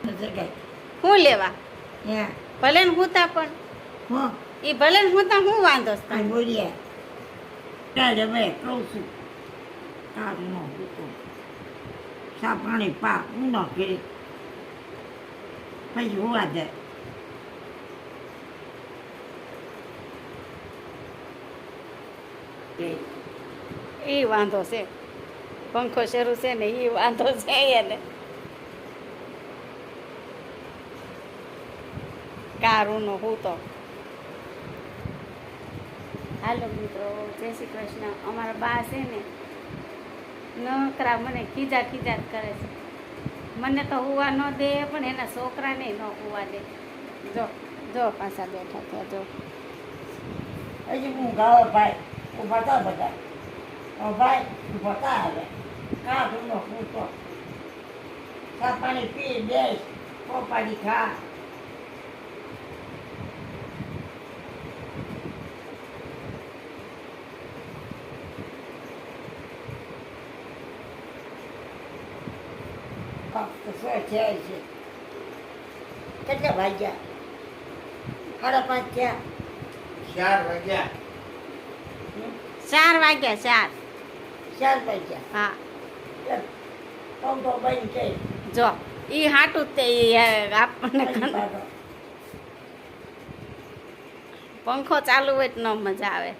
શું લેવા ભલે ને હુંતા પણ એ ભલે ને હુંતા હું વાંધો છે તને? બોલ્યા ત્યારે મેં કહું છું તારું ન હતું સાપણી પા હું ન કરી પછી હોવા દે એ વાંધો છે પંખો શરૂ છે ને એ વાંધો છે એને કારુનો હું તો હાલો મિત્રો જય શ્રી કૃષ્ણ. અમારા બા છે ને નકરા મને ખીજા ખીજા જ કરે છે. મને તો હુવા ન દે પણ એના છોકરાને ન હુવા દે. જો જો પાછા બેઠા થયા જો. હજી હું ગાવા ભાઈ ઉભા હતા બધા ભાઈ ઉભા હતા હવે કાઢું નો હું તો ચા પાણી પી બેસ પોપાડી ખા કેટલા વાગ્યા? 5:30 થયા. 4 વાગ્યા. 4 વાગ્યા 4 વાગ્યા. હા પંખો બંધ છે. જો ઈ હાટું તે આપણને પંખો ચાલુ હોય તો ન મજા આવે.